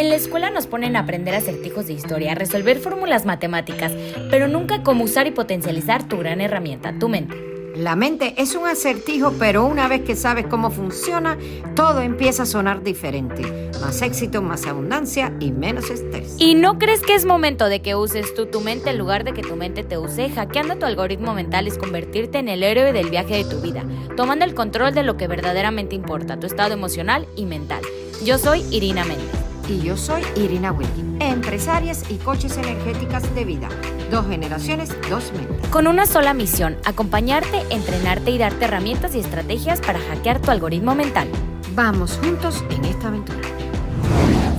En la escuela nos ponen a aprender acertijos de historia, a resolver fórmulas matemáticas, pero nunca cómo usar y potencializar tu gran herramienta, tu mente. La mente es un acertijo, pero una vez que sabes cómo funciona, todo empieza a sonar diferente. Más éxito, más abundancia y menos estrés. ¿Y no crees que es momento de que uses tú tu mente en lugar de que tu mente te use? Hackeando tu algoritmo mental es convertirte en el héroe del viaje de tu vida, tomando el control de lo que verdaderamente importa, tu estado emocional y mental. Yo soy Irina Méndez. Y yo soy Irina Wilkins, empresarias y coaches energéticas de vida. 2 generaciones, 2 mentes. Con una sola misión, acompañarte, entrenarte y darte herramientas y estrategias para hackear tu algoritmo mental. Vamos juntos en esta aventura.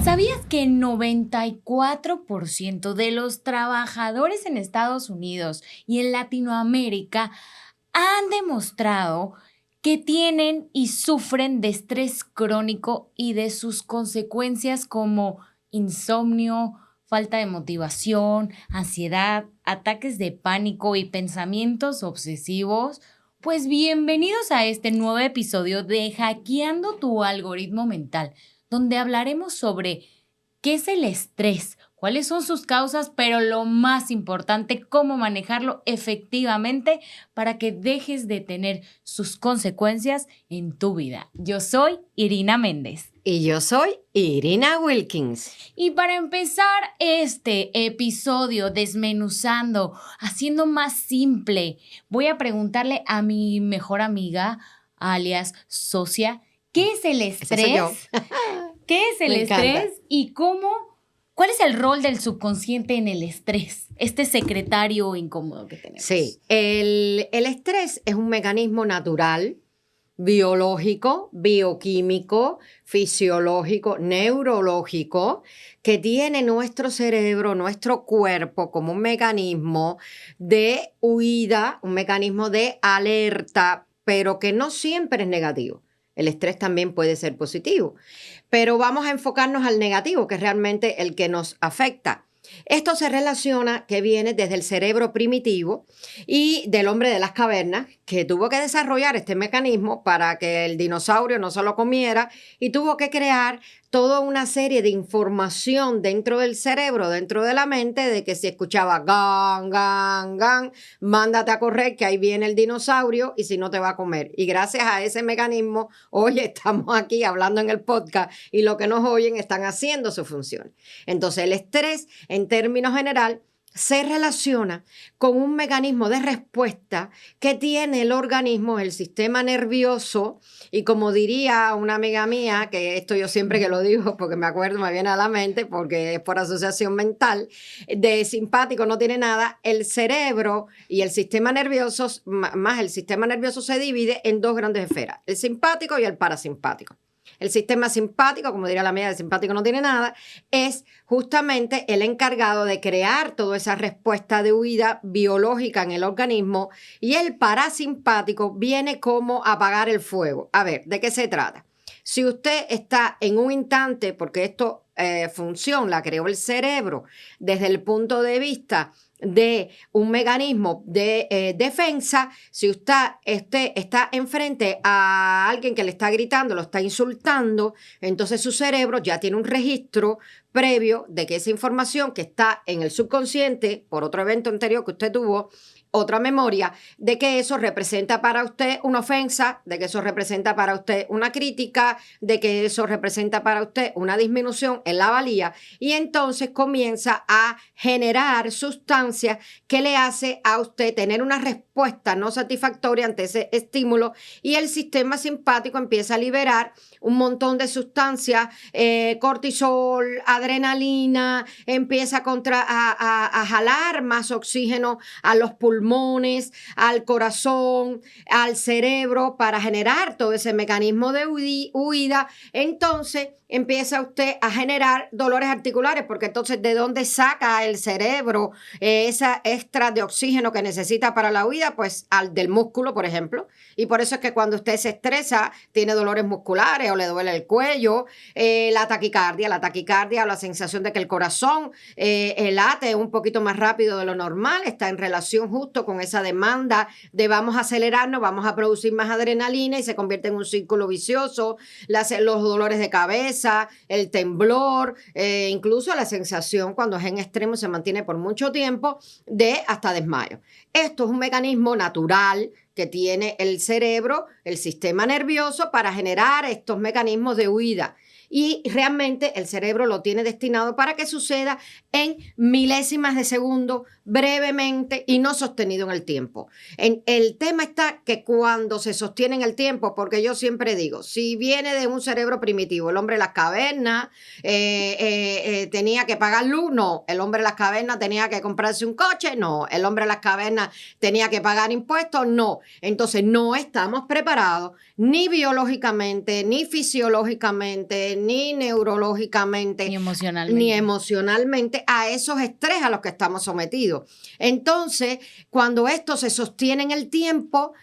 ¿Sabías que el 94% de los trabajadores en Estados Unidos y en Latinoamérica han demostrado que tienen y sufren de estrés crónico y de sus consecuencias como insomnio, falta de motivación, ansiedad, ataques de pánico y pensamientos obsesivos? Pues bienvenidos a este nuevo episodio de Hackeando tu algoritmo mental, donde hablaremos sobre qué es el estrés, cuáles son sus causas, pero lo más importante, cómo manejarlo efectivamente para que dejes de tener sus consecuencias en tu vida. Yo soy Irina Méndez. Y yo soy Irina Wilkins. Y para empezar este episodio desmenuzando, haciendo más simple, voy a preguntarle a mi mejor amiga, alias socia, ¿qué es el estrés? Esa soy yo. ¿Qué es el estrés y cuál es el rol del subconsciente en el estrés? Este secretario incómodo que tenemos. Sí, el estrés es un mecanismo natural, biológico, bioquímico, fisiológico, neurológico, que tiene nuestro cerebro, nuestro cuerpo como un mecanismo de huida, un mecanismo de alerta, pero que no siempre es negativo. El estrés también puede ser positivo, pero vamos a enfocarnos al negativo, que es realmente el que nos afecta. Esto se relaciona, que viene desde el cerebro primitivo y del hombre de las cavernas, que tuvo que desarrollar este mecanismo para que el dinosaurio no se lo comiera y tuvo que crear toda una serie de información dentro del cerebro, dentro de la mente, de que si escuchaba gan, gan, gan, mándate a correr que ahí viene el dinosaurio y si no te va a comer. Y gracias a ese mecanismo, hoy estamos aquí hablando en el podcast y lo que nos oyen están haciendo su función. Entonces el estrés, en términos general, se relaciona con un mecanismo de respuesta que tiene el organismo, el sistema nervioso, y como diría una amiga mía, que esto yo siempre que lo digo, porque me acuerdo, me viene a la mente, porque es por asociación mental, de simpático no tiene nada, el cerebro y el sistema nervioso, más el sistema nervioso se divide en 2 grandes esferas, el simpático y el parasimpático. El sistema simpático, como diría la amiga, el simpático no tiene nada, es justamente el encargado de crear toda esa respuesta de huida biológica en el organismo, y el parasimpático viene como a apagar el fuego. A ver, ¿de qué se trata? Si usted está en un instante, porque esto función la creó el cerebro desde el punto de vista de un mecanismo de defensa, si usted está enfrente a alguien que le está gritando, lo está insultando, entonces su cerebro ya tiene un registro previo de que esa información que está en el subconsciente por otro evento anterior que usted tuvo, otra memoria, de que eso representa para usted una ofensa, de que eso representa para usted una crítica, de que eso representa para usted una disminución en la valía, y entonces comienza a generar sustancias que le hace a usted tener una respuesta no satisfactoria ante ese estímulo, y el sistema simpático empieza a liberar un montón de sustancias, cortisol, adrenalina, empieza a jalar más oxígeno a los pulmones, al corazón, al cerebro, para generar todo ese mecanismo de huida. Entonces empieza usted a generar dolores articulares, porque entonces ¿de dónde saca el cerebro esa extra de oxígeno que necesita para la huida? Pues del músculo, por ejemplo. Y por eso es que cuando usted se estresa, tiene dolores musculares o le duele el cuello, la taquicardia la sensación de que el corazón late un poquito más rápido de lo normal, está en relación justo con esa demanda de vamos a acelerarnos, vamos a producir más adrenalina y se convierte en un círculo vicioso, los dolores de cabeza, el temblor, incluso la sensación cuando es en extremo se mantiene por mucho tiempo de hasta desmayo. Esto es un mecanismo natural que tiene el cerebro, el sistema nervioso para generar estos mecanismos de huida. Y realmente el cerebro lo tiene destinado para que suceda en milésimas de segundo, brevemente y no sostenido en el tiempo. El tema está que cuando se sostiene en el tiempo, porque yo siempre digo, si viene de un cerebro primitivo, el hombre de las cavernas tenía que pagar luz, no. El hombre de las cavernas tenía que comprarse un coche, no. El hombre de las cavernas tenía que pagar impuestos, no. Entonces no estamos preparados ni biológicamente, ni fisiológicamente, ni neurológicamente, ni emocionalmente a esos estrés a los que estamos sometidos. Entonces, cuando esto se sostiene en el tiempo,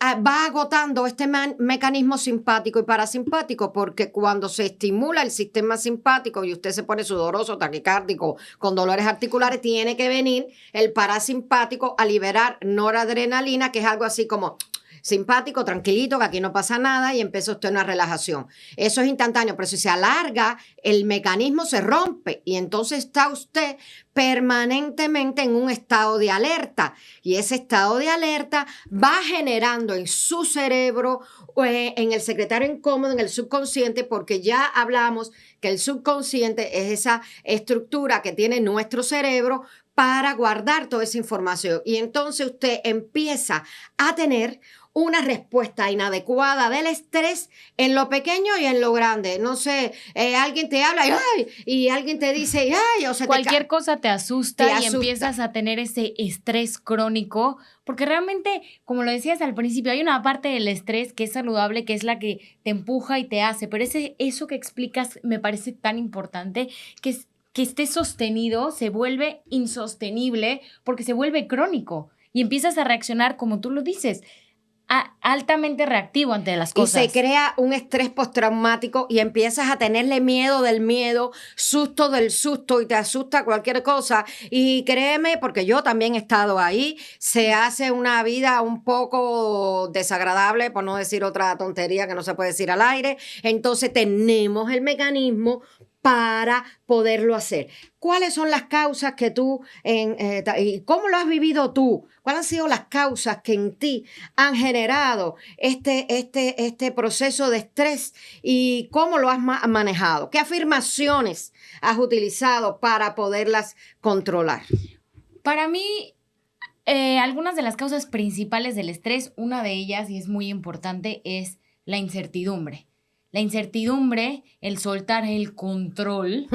va agotando este mecanismo simpático y parasimpático, porque cuando se estimula el sistema simpático y usted se pone sudoroso, taquicárdico, con dolores articulares, tiene que venir el parasimpático a liberar noradrenalina, que es algo así como simpático, tranquilito, que aquí no pasa nada y empieza usted una relajación. Eso es instantáneo, pero si se alarga, el mecanismo se rompe y entonces está usted permanentemente en un estado de alerta y ese estado de alerta va generando en su cerebro, en el secretario incómodo, en el subconsciente, porque ya hablamos que el subconsciente es esa estructura que tiene nuestro cerebro para guardar toda esa información y entonces usted empieza a tener una respuesta inadecuada del estrés en lo pequeño y en lo grande. No sé, alguien te habla y, ¡ay! Y alguien te dice, ¡ay! O sea, cualquier cosa te asusta y empiezas a tener ese estrés crónico, porque realmente, como lo decías al principio, hay una parte del estrés que es saludable, que es la que te empuja y te hace, pero eso que explicas me parece tan importante, que esté sostenido se vuelve insostenible porque se vuelve crónico y empiezas a reaccionar, como tú lo dices, altamente reactivo ante las cosas. Y se crea un estrés postraumático y empiezas a tenerle miedo del miedo, susto del susto y te asusta cualquier cosa. Y créeme, porque yo también he estado ahí, se hace una vida un poco desagradable, por no decir otra tontería que no se puede decir al aire. Entonces tenemos el mecanismo para poderlo hacer. ¿Cuáles son las causas que tú, y cómo lo has vivido tú? ¿Cuáles han sido las causas que en ti han generado este proceso de estrés y cómo lo has manejado? ¿Qué afirmaciones has utilizado para poderlas controlar? Para mí, algunas de las causas principales del estrés, una de ellas, y es muy importante, es la incertidumbre. La incertidumbre, el soltar el control,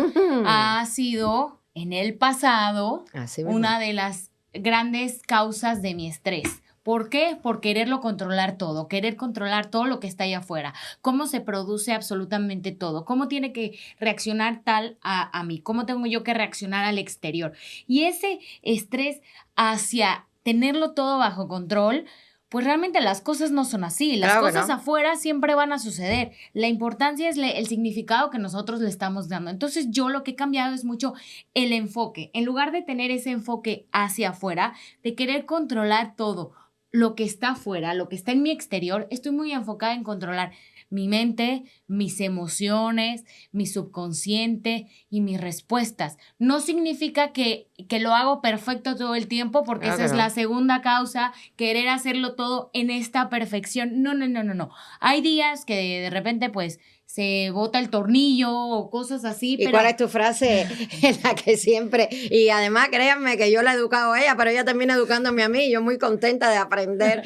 ha sido en el pasado una de las grandes causas de mi estrés. ¿Por qué? Por quererlo controlar todo, querer controlar todo lo que está allá afuera, cómo se produce absolutamente todo, cómo tiene que reaccionar tal a mí, cómo tengo yo que reaccionar al exterior. Y ese estrés hacia tenerlo todo bajo control, pues realmente las cosas no son así. Las cosas afuera siempre van a suceder. La importancia es el significado que nosotros le estamos dando. Entonces yo lo que he cambiado es mucho el enfoque. En lugar de tener ese enfoque hacia afuera, de querer controlar todo lo que está afuera, lo que está en mi exterior, estoy muy enfocada en controlar mi mente, mis emociones, mi subconsciente y mis respuestas. No significa que lo hago perfecto todo el tiempo, porque esa es la segunda causa, querer hacerlo todo en esta perfección. No. Hay días que de repente, pues, se bota el tornillo o cosas así. ¿Y cuál es tu frase en la que siempre? Y además, créanme que yo la he educado a ella, pero ella termina educándome a mí. Yo muy contenta de aprender.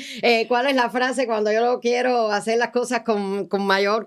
¿Cuál es la frase cuando yo quiero hacer las cosas con mayor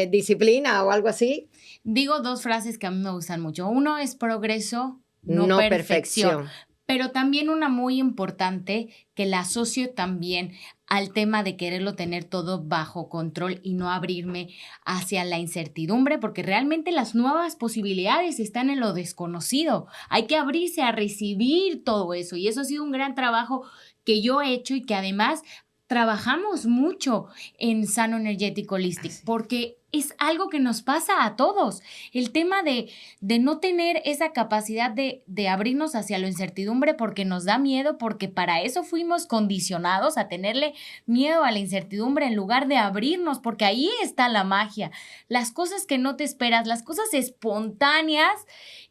disciplina o algo así? Digo dos frases que a mí me gustan mucho. Uno es progreso, no perfección. Pero también una muy importante que la asocio también al tema de quererlo tener todo bajo control y no abrirme hacia la incertidumbre, porque realmente las nuevas posibilidades están en lo desconocido. Hay que abrirse a recibir todo eso y eso ha sido un gran trabajo que yo he hecho y que además trabajamos mucho en Sano Energético Holistic, porque es algo que nos pasa a todos. El tema de no tener esa capacidad de abrirnos hacia la incertidumbre porque nos da miedo, porque para eso fuimos condicionados a tenerle miedo a la incertidumbre en lugar de abrirnos, porque ahí está la magia. Las cosas que no te esperas, las cosas espontáneas,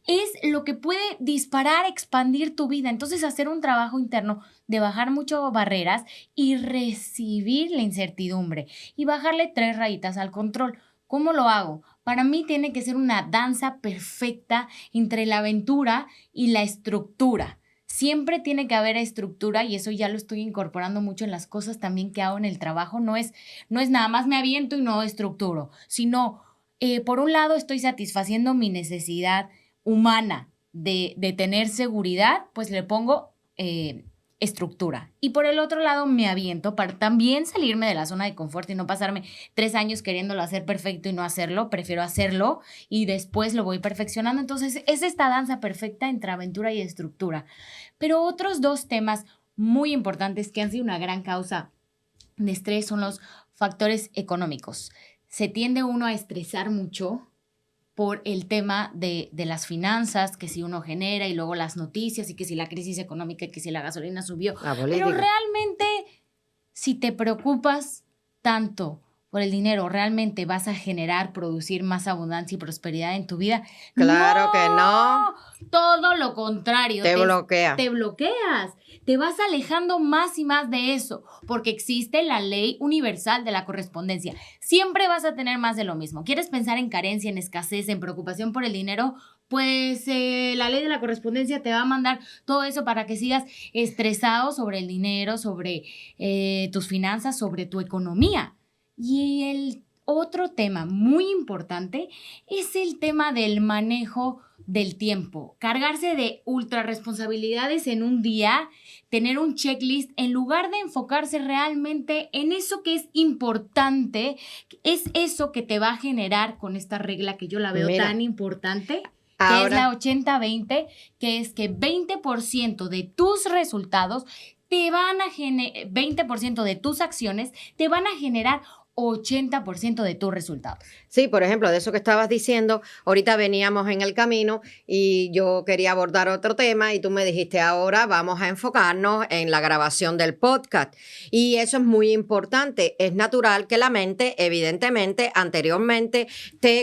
es lo que puede disparar, expandir tu vida. Entonces, hacer un trabajo interno de bajar mucho barreras y recibir la incertidumbre y bajarle 3 rayitas al control. ¿Cómo lo hago? Para mí tiene que ser una danza perfecta entre la aventura y la estructura. Siempre tiene que haber estructura y eso ya lo estoy incorporando mucho en las cosas también que hago en el trabajo. No es nada más me aviento y no estructuro, sino por un lado estoy satisfaciendo mi necesidad humana de tener seguridad, pues le pongo estructura. Y por el otro lado me aviento para también salirme de la zona de confort y no pasarme 3 años queriéndolo hacer perfecto y no hacerlo. Prefiero hacerlo y después lo voy perfeccionando. Entonces es esta danza perfecta entre aventura y estructura. Pero otros 2 temas muy importantes que han sido una gran causa de estrés son los factores económicos. Se tiende uno a estresar mucho por el tema de las finanzas, que si uno genera y luego las noticias y que si la crisis económica y que si la gasolina subió. La política. Pero realmente, si te preocupas tanto por el dinero, ¿realmente vas a generar, producir más abundancia y prosperidad en tu vida? Claro que no. Todo lo contrario. Te bloquea. Te bloqueas. Te vas alejando más y más de eso, porque existe la ley universal de la correspondencia. Siempre vas a tener más de lo mismo. ¿Quieres pensar en carencia, en escasez, en preocupación por el dinero? Pues la ley de la correspondencia te va a mandar todo eso para que sigas estresado sobre el dinero, sobre tus finanzas, sobre tu economía. Y el otro tema muy importante es el tema del manejo del tiempo. Cargarse de ultra responsabilidades en un día, tener un checklist en lugar de enfocarse realmente en eso que es importante, es eso que te va a generar con esta regla que yo la veo tan importante, que es la 80-20, que es que 20% de tus resultados te van a generar, 20% de tus acciones te van a generar 80% de tus resultados. Sí, por ejemplo, de eso que estabas diciendo, ahorita veníamos en el camino y yo quería abordar otro tema y tú me dijiste, ahora vamos a enfocarnos en la grabación del podcast. Y eso es muy importante. Es natural que la mente, evidentemente, anteriormente,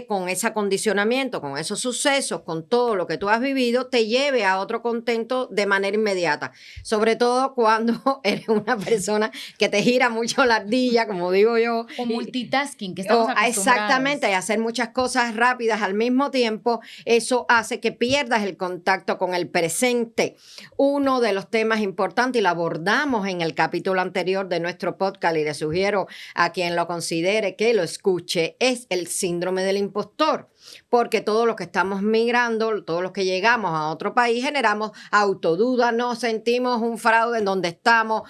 con ese acondicionamiento, con esos sucesos, con todo lo que tú has vivido, te lleve a otro contexto de manera inmediata. Sobre todo cuando eres una persona que te gira mucho la ardilla, como digo yo. O multitasking, que estamos acostumbrados. Exactamente, hacer muchas cosas rápidas al mismo tiempo, eso hace que pierdas el contacto con el presente. Uno de los temas importantes, y lo abordamos en el capítulo anterior de nuestro podcast, y le sugiero a quien lo considere que lo escuche, es el síndrome del impostor. Porque todos los que estamos migrando, todos los que llegamos a otro país, generamos autoduda, nos sentimos un fraude en donde estamos,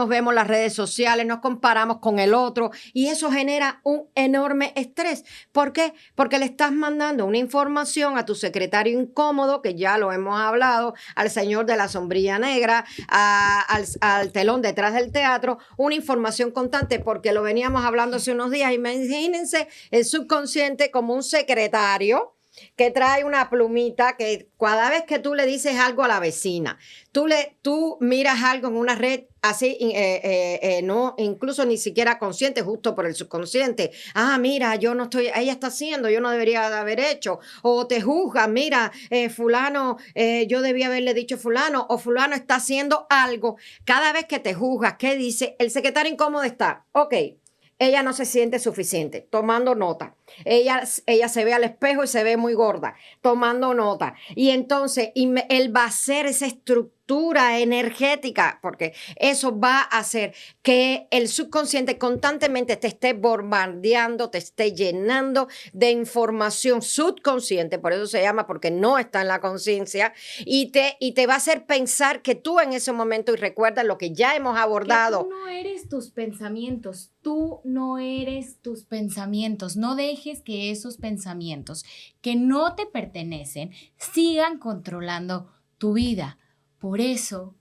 vemos las redes sociales, nos comparamos con el otro y eso genera un enorme estrés. ¿Por qué? Porque le estás mandando una información a tu secretario incómodo, que ya lo hemos hablado, al señor de la sombrilla negra, al telón detrás del teatro, una información constante, porque lo veníamos hablando hace unos días. Imagínense el subconsciente como un secretario que trae una plumita que cada vez que tú le dices algo a la vecina, tú miras algo en una red así, no, incluso ni siquiera consciente, justo por el subconsciente. Mira, ella está haciendo, yo no debería de haber hecho. O te juzgas, mira, fulano, yo debía haberle dicho fulano, o fulano está haciendo algo. Cada vez que te juzgas, ¿qué dice? El secretario incómodo está, ok, ella no se siente suficiente, tomando nota. Ella se ve al espejo y se ve muy gorda, tomando nota. Y entonces él va a hacer esa estructura energética, porque eso va a hacer que el subconsciente constantemente te esté bombardeando, te esté llenando de información subconsciente, por eso se llama, porque no está en la conciencia, y te va a hacer pensar que tú en ese momento, y recuerda lo que ya hemos abordado. Que tú no eres tus pensamientos, tú no eres tus pensamientos, no dejes que esos pensamientos que no te pertenecen sigan controlando tu vida. Por eso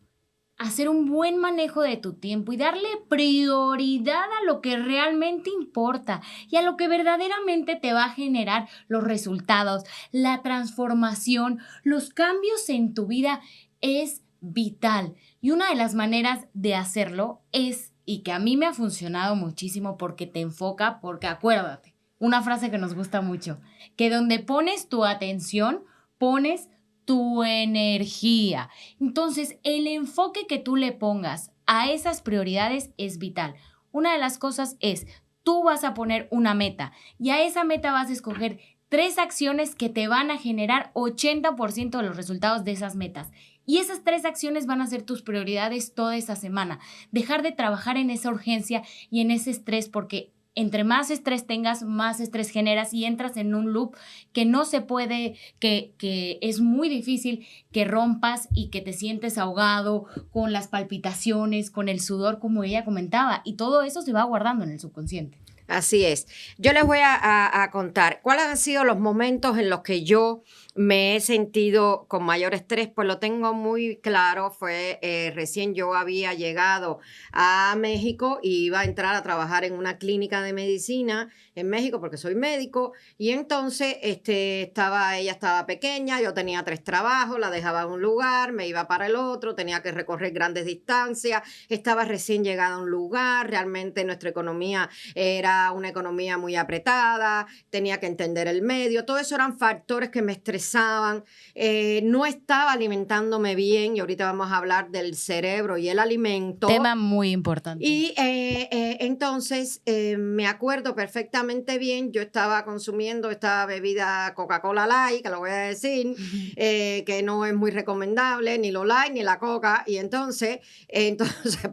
hacer un buen manejo de tu tiempo y darle prioridad a lo que realmente importa y a lo que verdaderamente te va a generar los resultados, la transformación, los cambios en tu vida es vital. Y una de las maneras de hacerlo es, y que a mí me ha funcionado muchísimo porque te enfoca, porque acuérdate, una frase que nos gusta mucho, que donde pones tu atención, pones tu energía. Entonces, el enfoque que tú le pongas a esas prioridades es vital. Una de las cosas es, tú vas a poner una meta y a esa meta vas a escoger 3 acciones que te van a generar 80% de los resultados de esas metas. Y esas 3 acciones van a ser tus prioridades toda esa semana. Dejar de trabajar en esa urgencia y en ese estrés, porque entre más estrés tengas, más estrés generas y entras en un loop que no se puede, que es muy difícil que rompas y que te sientes ahogado con las palpitaciones, con el sudor, como ella comentaba, y todo eso se va guardando en el subconsciente. Así es. Yo les voy a contar cuáles han sido los momentos en los que yo me he sentido con mayor estrés. Pues lo tengo muy claro. Fue recién yo había llegado a México y iba a entrar a trabajar en una clínica de medicina en México porque soy médico. Y entonces ella estaba pequeña, yo tenía 3 trabajos, la dejaba en un lugar, me iba para el otro, tenía que recorrer grandes distancias, estaba recién llegada a un lugar, realmente nuestra economía era una economía muy apretada, tenía que entender el medio, todo eso eran factores que me estresaban, no estaba alimentándome bien y ahorita vamos a hablar del cerebro y el alimento. Tema muy importante. Y entonces me acuerdo perfectamente bien, yo estaba consumiendo esta bebida Coca-Cola Light, que lo voy a decir, que no es muy recomendable, ni lo light ni la coca, y entonces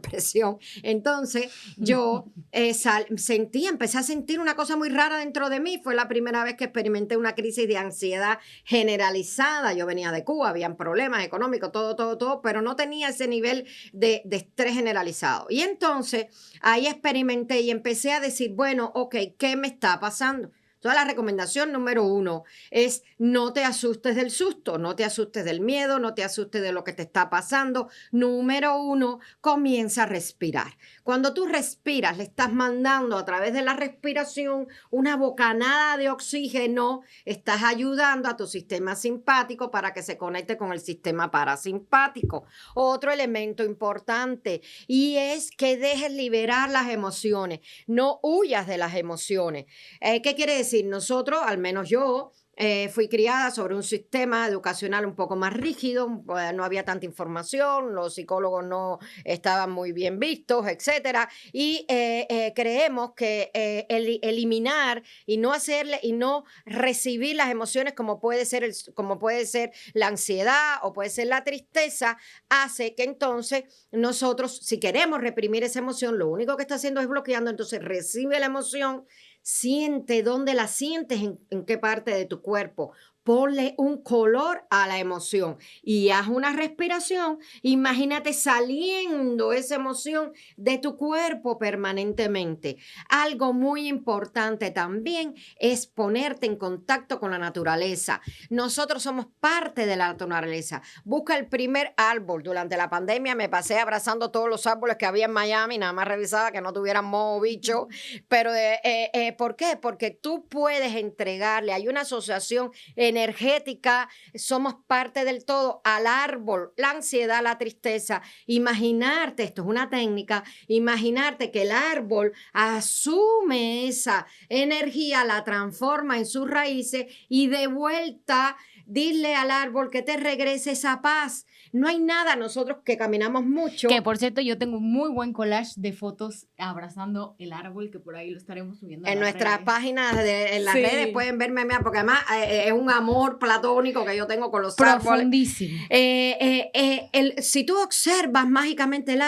presión, entonces yo empecé a sentir una cosa muy rara dentro de mí, fue la primera vez que experimenté una crisis de ansiedad generalizada, yo venía de Cuba, habían problemas económicos, todo, pero no tenía ese nivel de estrés generalizado, y entonces ahí experimenté y empecé a decir, bueno, ok, ¿qué me está pasando? Entonces la recomendación número 1 es no te asustes del susto, no te asustes del miedo, no te asustes de lo que te está pasando. Número 1, comienza a respirar. Cuando tú respiras, le estás mandando a través de la respiración una bocanada de oxígeno, estás ayudando a tu sistema simpático para que se conecte con el sistema parasimpático. Otro elemento importante y es que dejes liberar las emociones, no huyas de las emociones. ¿Qué quiere decir? Nosotros, al menos yo, fui criada sobre un sistema educacional un poco más rígido, no había tanta información, los psicólogos no estaban muy bien vistos, etcétera, y creemos que eliminar y no hacerle y no recibir las emociones como puede ser la ansiedad o puede ser la tristeza, hace que entonces nosotros, si queremos reprimir esa emoción, lo único que está haciendo es bloqueando, entonces recibe la emoción. Siente dónde la sientes, en qué parte de tu cuerpo. Ponle un color a la emoción y haz una respiración. Imagínate saliendo esa emoción de tu cuerpo permanentemente. Algo muy importante también es ponerte en contacto con la naturaleza. Nosotros somos parte de la naturaleza. Busca el primer árbol. Durante la pandemia me pasé abrazando todos los árboles que había en Miami, nada más revisaba que no tuvieran moho o bicho. Pero ¿por qué? Porque tú puedes entregarle, hay una asociación energética, somos parte del todo, al árbol, la ansiedad, la tristeza. Imaginarte, esto es una técnica, imaginarte que el árbol asume esa energía, la transforma en sus raíces y de vuelta dile al árbol que te regrese esa paz. No hay nada, nosotros que caminamos mucho. Que por cierto, yo tengo un muy buen collage de fotos abrazando el árbol, que por ahí lo estaremos subiendo en nuestras páginas, en las redes pueden verme, porque además es un amor platónico que yo tengo con los árboles. Profundísimo. Si tú observas mágicamente el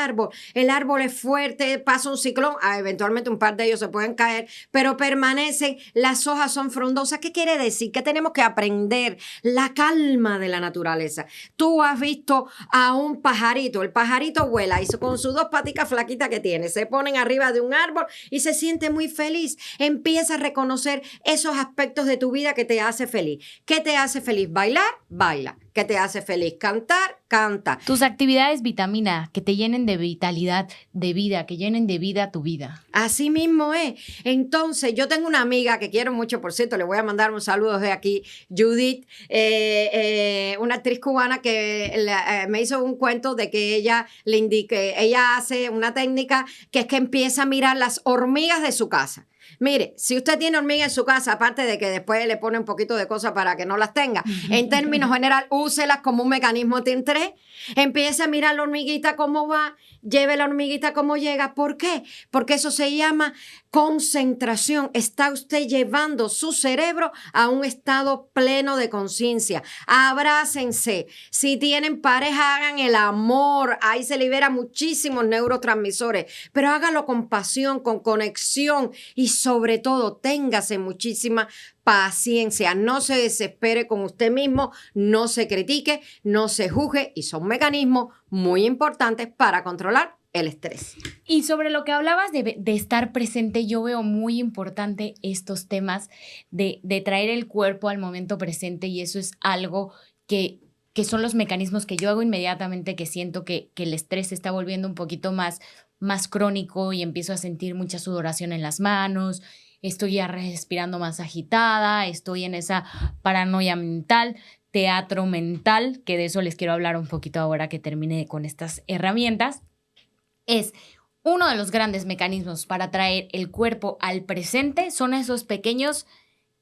árbol es fuerte, pasa un ciclón, eventualmente un par de ellos se pueden caer, pero permanecen, las hojas son frondosas. ¿Qué quiere decir? Que tenemos que aprender la calma de la naturaleza. Tú has visto a un pajarito, el pajarito vuela y con sus 2 paticas flaquitas que tiene, se ponen arriba de un árbol y se siente muy feliz. Empieza a reconocer esos aspectos de tu vida que te hace feliz. ¿Qué te hace feliz? ¿Bailar? Baila. ¿Qué te hace feliz? Cantar, encanta. Tus actividades vitamina, que te llenen de vitalidad, de vida, que llenen de vida tu vida. Así mismo es. Entonces, yo tengo una amiga que quiero mucho, por cierto, le voy a mandar un saludo de aquí, Judith, una actriz cubana que me hizo un cuento de que ella le indique, ella hace una técnica que es que empieza a mirar las hormigas de su casa. Mire, si usted tiene hormigas en su casa, aparte de que después le pone un poquito de cosas para que no las tenga, en términos general, úselas como un mecanismo de estrés. Empiece a mirar la hormiguita cómo va, lleve la hormiguita cómo llega. ¿Por qué? Porque eso se llama concentración. Está usted llevando su cerebro a un estado pleno de conciencia. Abrácense. Si tienen pareja, hagan el amor. Ahí se libera muchísimos neurotransmisores. Pero hágalo con pasión, con conexión y sobre todo téngase muchísima paciencia. No se desespere con usted mismo, no se critique, no se juzgue y son mecanismos muy importantes para controlar el estrés. Y sobre lo que hablabas de estar presente, yo veo muy importante estos temas de traer el cuerpo al momento presente y eso es algo que son los mecanismos que yo hago inmediatamente que siento que el estrés se está volviendo un poquito más crónico y empiezo a sentir mucha sudoración en las manos, estoy ya respirando más agitada, estoy en esa paranoia mental, teatro mental, que de eso les quiero hablar un poquito ahora que termine con estas herramientas. Es uno de los grandes mecanismos para traer el cuerpo al presente, son esos pequeños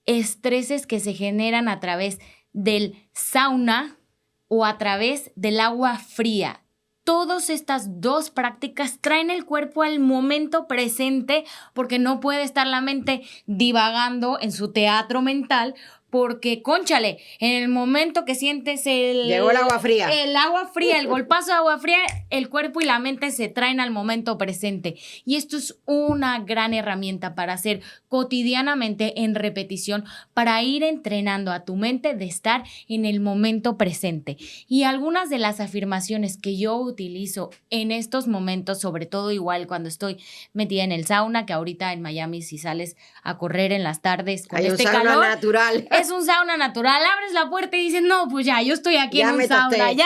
estreses que se generan a través del sauna o a través del agua fría. Todas estas dos prácticas traen el cuerpo al momento presente porque no puede estar la mente divagando en su teatro mental porque, cónchale, en el momento que sientes llegó el agua fría. El agua fría, el golpazo de agua fría, el cuerpo y la mente se traen al momento presente. Y esto es una gran herramienta para hacer cotidianamente en repetición, para ir entrenando a tu mente de estar en el momento presente. Y algunas de las afirmaciones que yo utilizo en estos momentos, sobre todo igual cuando estoy metida en el sauna, que ahorita en Miami si sales a correr en las tardes con hay este un sauna calor, natural. Es un sauna natural, abres la puerta y dices, no, pues ya, yo estoy aquí ya en un sauna, tosté.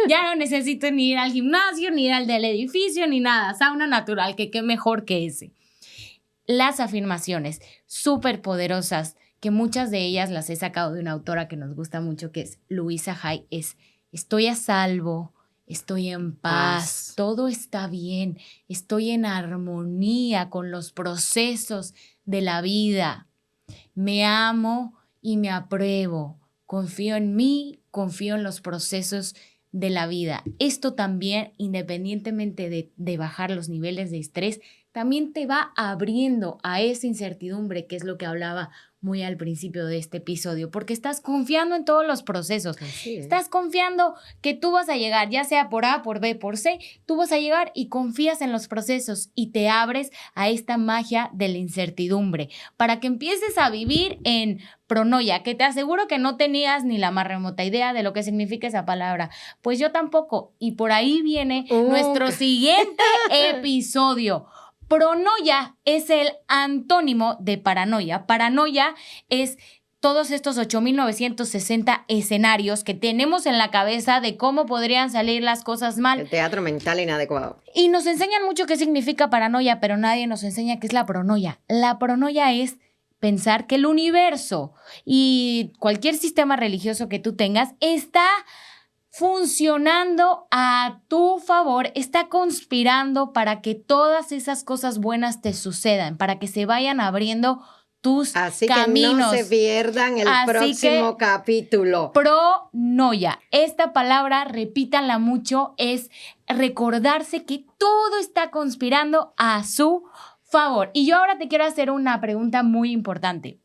ya no necesito ni ir al gimnasio, ni ir al del edificio, ni nada, sauna natural, que qué mejor que ese. Las afirmaciones súper poderosas, que muchas de ellas las he sacado de una autora que nos gusta mucho, que es Louisa Hay, es estoy a salvo, estoy en paz, todo está bien, estoy en armonía con los procesos de la vida, me amo y me apruebo, confío en mí, confío en los procesos de la vida. Esto también, independientemente de bajar los niveles de estrés, también te va abriendo a esa incertidumbre, que es lo que hablaba muy al principio de este episodio, porque estás confiando en todos los procesos. Estás confiando que tú vas a llegar, ya sea por A, por B, por C, tú vas a llegar y confías en los procesos y te abres a esta magia de la incertidumbre para que empieces a vivir en pronoia, que te aseguro que no tenías ni la más remota idea de lo que significa esa palabra. Pues yo tampoco. Y por ahí viene nuestro siguiente episodio. Pronoia es el antónimo de paranoia. Paranoia es todos estos 8,960 escenarios que tenemos en la cabeza de cómo podrían salir las cosas mal. El teatro mental inadecuado. Y nos enseñan mucho qué significa paranoia, pero nadie nos enseña qué es la pronoia. La pronoia es pensar que el universo y cualquier sistema religioso que tú tengas está funcionando a tu favor, está conspirando para que todas esas cosas buenas te sucedan, para que se vayan abriendo tus caminos. Que no se pierdan el próximo capítulo. Pronoia. Esta palabra, repítanla mucho, es recordarse que todo está conspirando a su favor. Y yo ahora te quiero hacer una pregunta muy importante.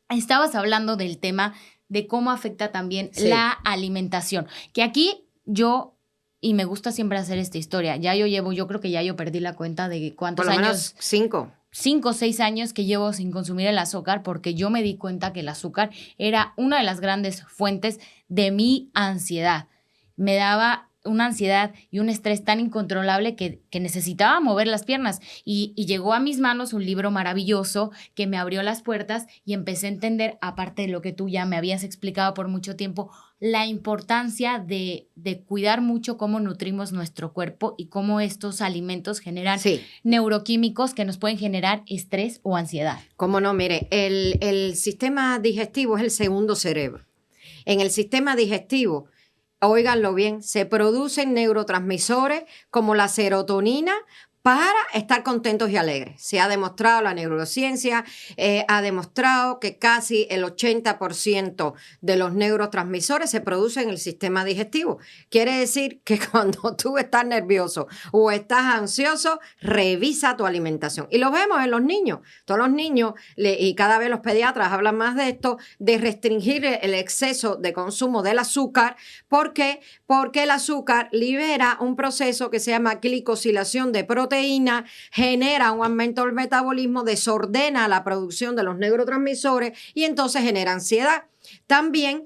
Estabas hablando del tema de cómo afecta también la alimentación. Que aquí yo, y me gusta siempre hacer esta historia, yo creo que ya yo perdí la cuenta de cuántos años. Por lo menos 5. 5 o 6 años que llevo sin consumir el azúcar porque yo me di cuenta que el azúcar era una de las grandes fuentes de mi ansiedad. Me daba una ansiedad y un estrés tan incontrolable que necesitaba mover las piernas. Y llegó a mis manos un libro maravilloso que me abrió las puertas y empecé a entender, aparte de lo que tú ya me habías explicado por mucho tiempo, la importancia de cuidar mucho cómo nutrimos nuestro cuerpo y cómo estos alimentos generan neuroquímicos que nos pueden generar estrés o ansiedad. Cómo no, mire, el sistema digestivo es el segundo cerebro. En el sistema digestivo, óiganlo bien, se producen neurotransmisores como la serotonina para estar contentos y alegres. Se ha demostrado, la neurociencia ha demostrado que casi el 80% de los neurotransmisores se producen en el sistema digestivo. Quiere decir que cuando tú estás nervioso o estás ansioso, revisa tu alimentación. Y lo vemos en los niños. Todos los niños, y cada vez los pediatras hablan más de esto, de restringir el exceso de consumo del azúcar. ¿Por qué? Porque el azúcar libera un proceso que se llama glicosilación de proteínas, genera un aumento del metabolismo, desordena la producción de los neurotransmisores y entonces genera ansiedad. También,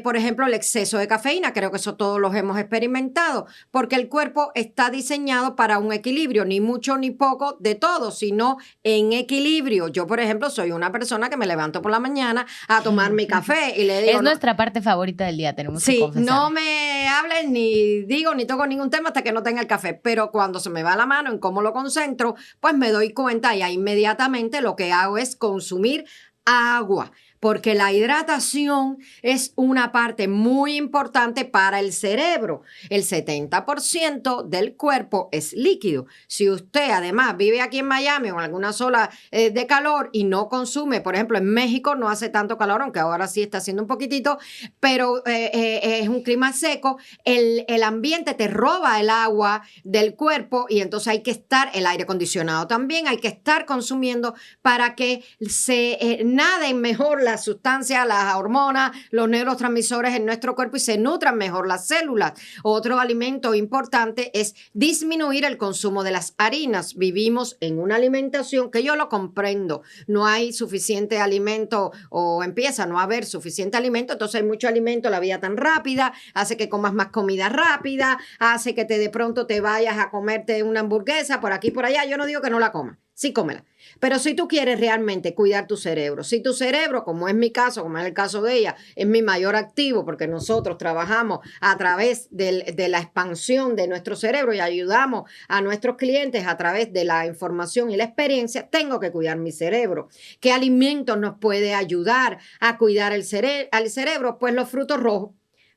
por ejemplo, el exceso de cafeína, creo que eso todos los hemos experimentado, porque el cuerpo está diseñado para un equilibrio, ni mucho ni poco de todo, sino en equilibrio. Yo, por ejemplo, soy una persona que me levanto por la mañana a tomar mi café y le digo... Es nuestra parte favorita del día, tenemos que confesar. No me hablen ni digo ni toco ningún tema hasta que no tenga el café, pero cuando se me va la mano en cómo lo concentro, pues me doy cuenta y inmediatamente lo que hago es consumir agua. Porque la hidratación es una parte muy importante para el cerebro. El 70% del cuerpo es líquido. Si usted además vive aquí en Miami o en alguna zona de calor y no consume, por ejemplo, en México no hace tanto calor, aunque ahora sí está haciendo un poquitito, pero es un clima seco, el ambiente te roba el agua del cuerpo y entonces hay que estar, el aire acondicionado también, hay que estar consumiendo para que se naden mejor las sustancias, las hormonas, los neurotransmisores en nuestro cuerpo y se nutran mejor las células. Otro alimento importante es disminuir el consumo de las harinas. Vivimos en una alimentación que yo lo comprendo. No hay suficiente alimento o empieza a no haber suficiente alimento, entonces hay mucho alimento, la vida tan rápida, hace que comas más comida rápida, hace que de pronto te vayas a comerte una hamburguesa por aquí y por allá. Yo no digo que no la comas. Sí, cómela. Pero si tú quieres realmente cuidar tu cerebro, si tu cerebro, como es mi caso, como es el caso de ella, es mi mayor activo porque nosotros trabajamos a través de la expansión de nuestro cerebro y ayudamos a nuestros clientes a través de la información y la experiencia, tengo que cuidar mi cerebro. ¿Qué alimentos nos puede ayudar a cuidar al cerebro? Pues los frutos rojos.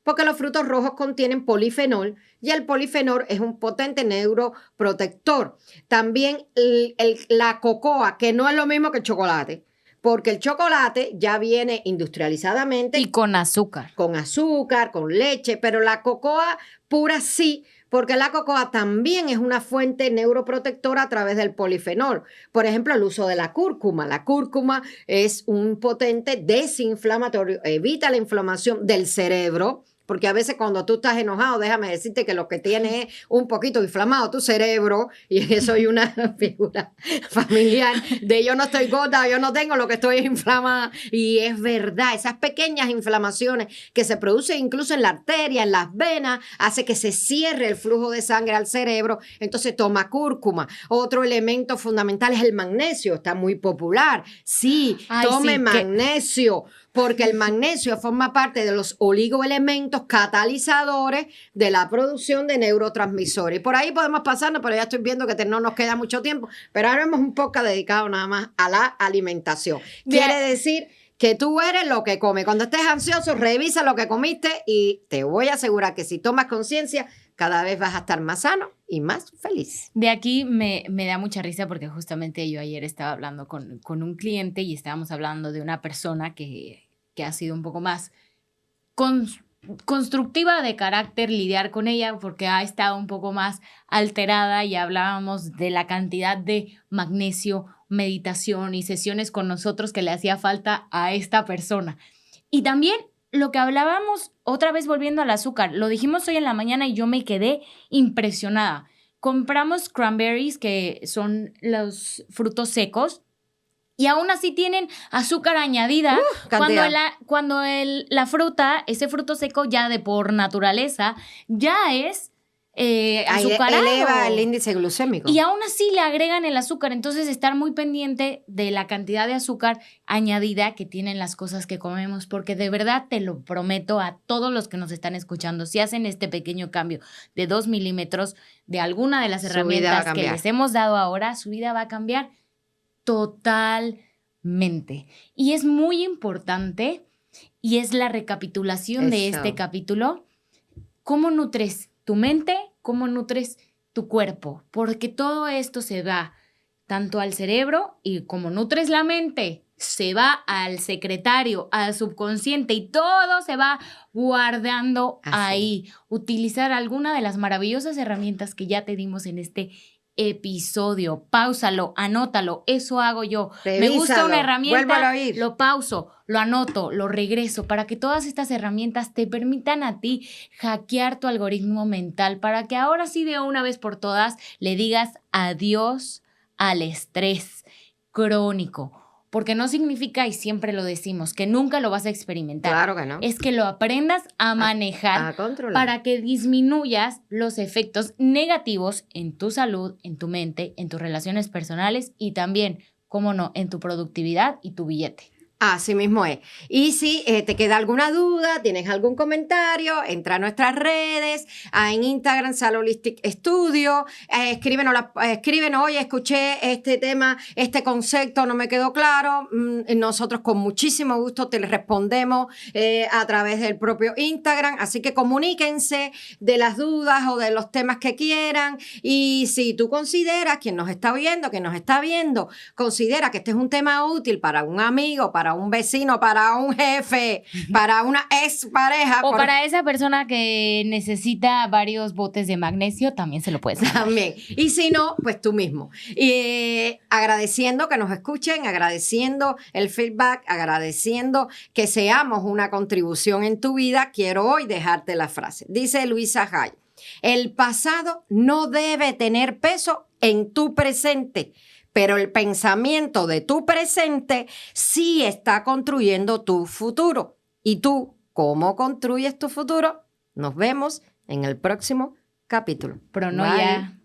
Porque los frutos rojos contienen polifenol y el polifenol es un potente neuroprotector. También la cocoa, que no es lo mismo que el chocolate, porque el chocolate ya viene industrializadamente. Y con azúcar. Con azúcar, con leche, pero la cocoa pura sí, porque la cocoa también es una fuente neuroprotectora a través del polifenol. Por ejemplo, el uso de la cúrcuma. La cúrcuma es un potente desinflamatorio, evita la inflamación del cerebro. Porque a veces cuando tú estás enojado, déjame decirte que lo que tienes es un poquito inflamado tu cerebro, y soy una figura familiar de yo no estoy gorda, yo no tengo lo que estoy inflamada. Y es verdad, esas pequeñas inflamaciones que se producen incluso en la arteria, en las venas, hace que se cierre el flujo de sangre al cerebro. Entonces toma cúrcuma. Otro elemento fundamental es el magnesio, está muy popular. Sí, tome magnesio. Porque el magnesio forma parte de los oligoelementos catalizadores de la producción de neurotransmisores. Y por ahí podemos pasarnos, pero ya estoy viendo que no nos queda mucho tiempo. Pero ahora hemos un poco dedicado nada más a la alimentación. Quiere decir que tú eres lo que comes. Cuando estés ansioso, revisa lo que comiste y te voy a asegurar que si tomas conciencia, cada vez vas a estar más sano y más feliz. De aquí me da mucha risa porque justamente yo ayer estaba hablando con un cliente y estábamos hablando de una persona que ha sido un poco más constructiva de carácter, lidiar con ella porque ha estado un poco más alterada y hablábamos de la cantidad de magnesio, meditación y sesiones con nosotros que le hacía falta a esta persona. Y también lo que hablábamos, otra vez volviendo al azúcar, lo dijimos hoy en la mañana y yo me quedé impresionada. Compramos cranberries, que son los frutos secos, y aún así tienen azúcar añadida cuando la fruta, ese fruto seco ya de por naturaleza, ya es azucarado. Eleva el índice glucémico. Y aún así le agregan el azúcar. Entonces, estar muy pendiente de la cantidad de azúcar añadida que tienen las cosas que comemos, porque de verdad te lo prometo a todos los que nos están escuchando, si hacen este pequeño cambio de 2 milímetros de alguna de las herramientas que les hemos dado ahora, su vida va a cambiar totalmente. Y es muy importante, y es la recapitulación de este capítulo, cómo nutres tu mente, cómo nutres tu cuerpo, porque todo esto se va tanto al cerebro y como nutres la mente, se va al secretario, al subconsciente y todo se va guardando ahí. Utilizar alguna de las maravillosas herramientas que ya te dimos en este episodio. Páusalo, anótalo, eso hago yo. Revísalo, me gusta una herramienta, lo pauso, lo anoto, lo regreso, para que todas estas herramientas te permitan a ti hackear tu algoritmo mental, para que ahora sí de una vez por todas le digas adiós al estrés crónico. Porque no significa, y siempre lo decimos, que nunca lo vas a experimentar. Claro que no. Es que lo aprendas a manejar, a controlar, para que disminuyas los efectos negativos en tu salud, en tu mente, en tus relaciones personales y también, cómo no, en tu productividad y tu billete. Así mismo es. Y si te queda alguna duda, tienes algún comentario, entra a nuestras redes, en Instagram, Sal Holistic Studio, escríbenos, oye, escuché este tema, este concepto, no me quedó claro. Nosotros con muchísimo gusto te respondemos a través del propio Instagram, así que comuníquense de las dudas o de los temas que quieran. Y si tú consideras, quien nos está viendo, considera que este es un tema útil para un amigo, para un vecino, para un jefe, para una expareja. O para esa persona que necesita varios botes de magnesio, también se lo puedes dar. También. Y si no, pues tú mismo. Agradeciendo que nos escuchen, agradeciendo el feedback, agradeciendo que seamos una contribución en tu vida, quiero hoy dejarte la frase. Dice Luisa Hay: el pasado no debe tener peso en tu presente, pero el pensamiento de tu presente sí está construyendo tu futuro. ¿Y tú cómo construyes tu futuro? Nos vemos en el próximo capítulo. Pronoia.